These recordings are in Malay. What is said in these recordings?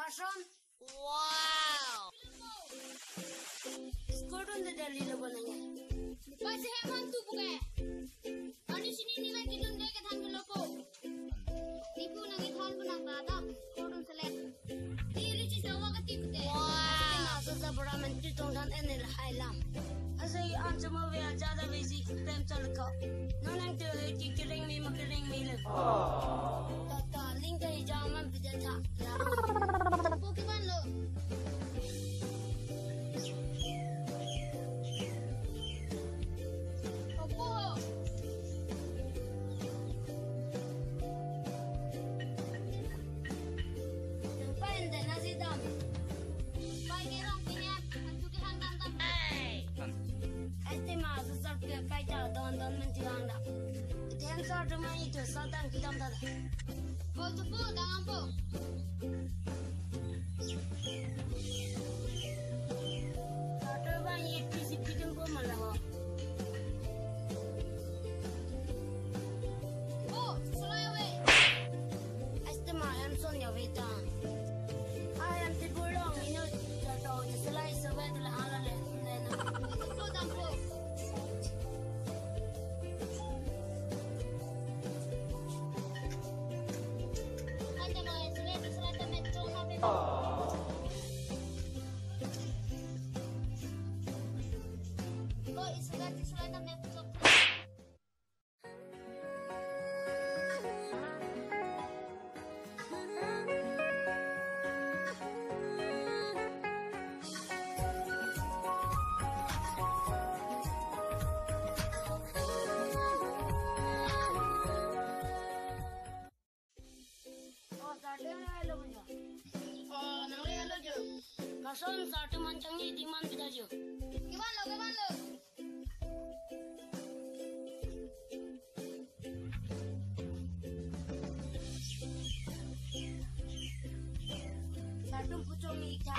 Passion. Wow. Sekarang dah dari lepas nanya. Masih hebat tu bukan? Di sini ni lagi dun dek than beloko. Tipu nangi than bunak tada. Sekarang selet. Diri cis lawa ketik dek. Wow. Masa sabra menteri tongsan enel highlam. Asal anca mau via jada besi tem chalka. Nonang tu kering mi makering mi le. Tata ling kai jaman pijata. Pokemon lo. Opo. Lupain deh nasi dam. Pai kerong pinya. Anjuki hantam tam. Este masa sabra kai jada don menteri anda. Tem sabra mai itu sadang kita tada. Po cepu tangan po. Sabra mai itu si pidum po malah. Po, selai we. Este malam sonya wetan. Ayam ti bulong ino jatuh selai sewet lah ala le. Po tampo. Anda mai selai tam metro ma pe. Po selai tam metro. Oh, sate mana lo punya? Oh, nang le lo jo. Kason sate mancang ni di mana kita jo? Gimana lo? Sate pucung ni ikan.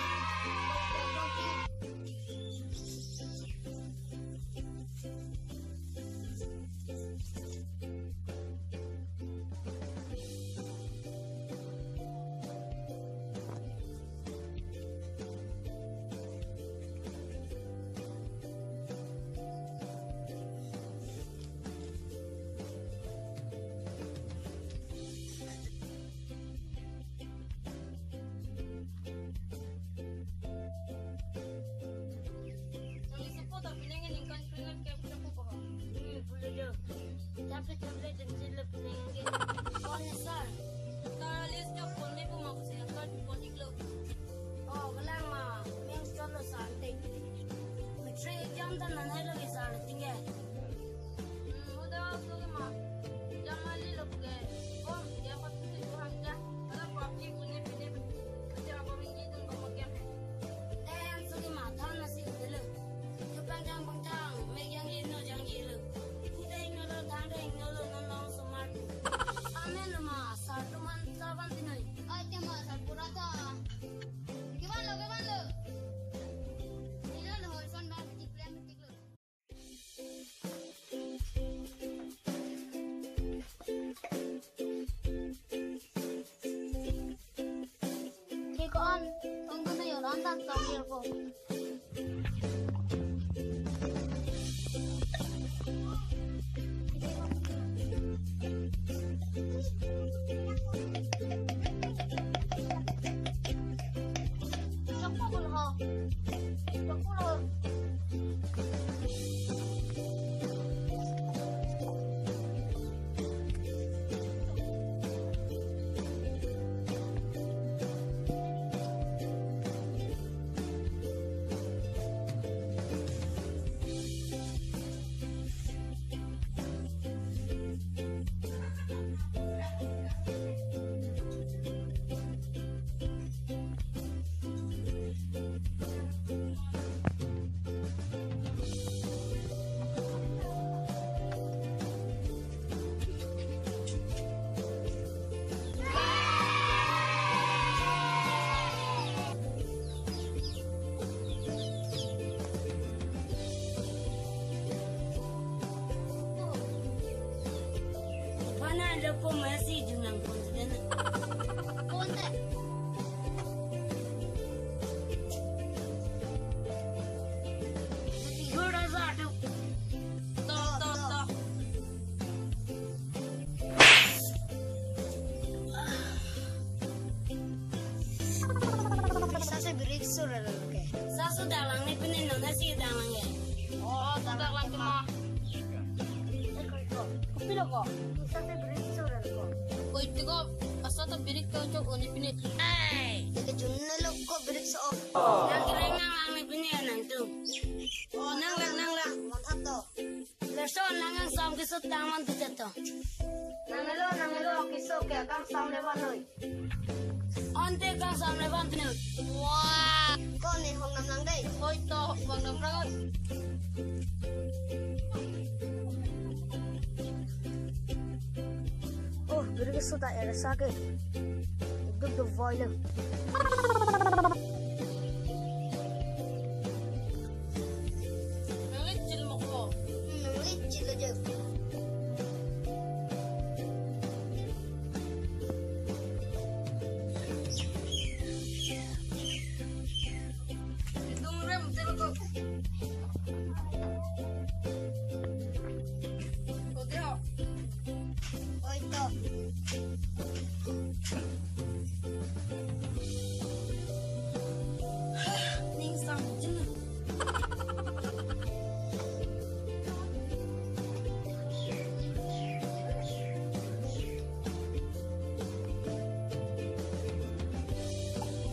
Kali sepo tak pinangan ikan keringat kayak punya po pa. Boleh jo. Tapi tablet dan sila pening ke. Oh, sar. Talis ka pon may pumako sa kan pon iglo. Oh, kelang mah. Yang solo sate. Metri jam dan nanai lagi sar tinggal. Udah so ma. Jamali lo ke. Oh, dia patut itu hangga. Ada papi punya pine. Macam apa minggu itu pemakai. Dan sugi mata nasi dulu. Jepang bangtang, megang ino jang jilu. Kuda ino lo tanda ino lo nolong smart. Amen lo mah, satu man saban tinoi. Ay, tema salpurata. Gimana lo? Ini lo horizon bang tiklan tiklo. Kikoan, tunggu na yun. Andan tawir ko. Cakul ha. Cakul. ada pemasi junang konten. Konten. Gora satu. Toh. Saya beri surat ke. Sasu dalang ni penin nasi dalang ya. Oh, dalang cuma. Pila ko. Saya beri surat ke. Kau itu kau asal tak beri kau cok oni penit. Ay. Jadi junna lo kok beri so. Yang kira nang ni penit nanti. Oh nang lang. Mantap to. Leson nang sam kisut taman tu jatuh. Nang lo kisah ke kang sam lewan noi. Ante kang sam lewan penit. Wah, kau ni hong nam deh. Kau itu bang nam ragot. Oh, beri sudah era sakit. Duk violent. Ngecil mo ko. Ngecil aja. Hidung rem telko. Kodeo. Oh itu. Ning sam jin.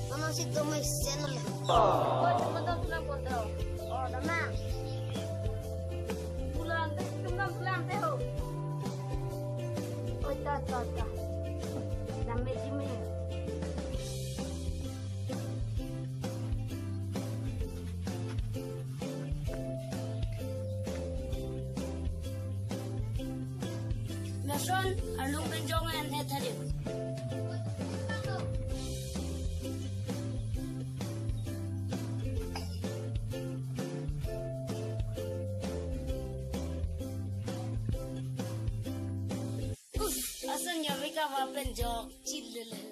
Mama si Tommy channel. Kau cuma dah pulang kodeo. Oh, damang. Pulang teh, cuma pulang teh ho. Oh, ta. Nambe jime. Leson alung benjongan tadi. Asalnya mereka wapen jok cil le.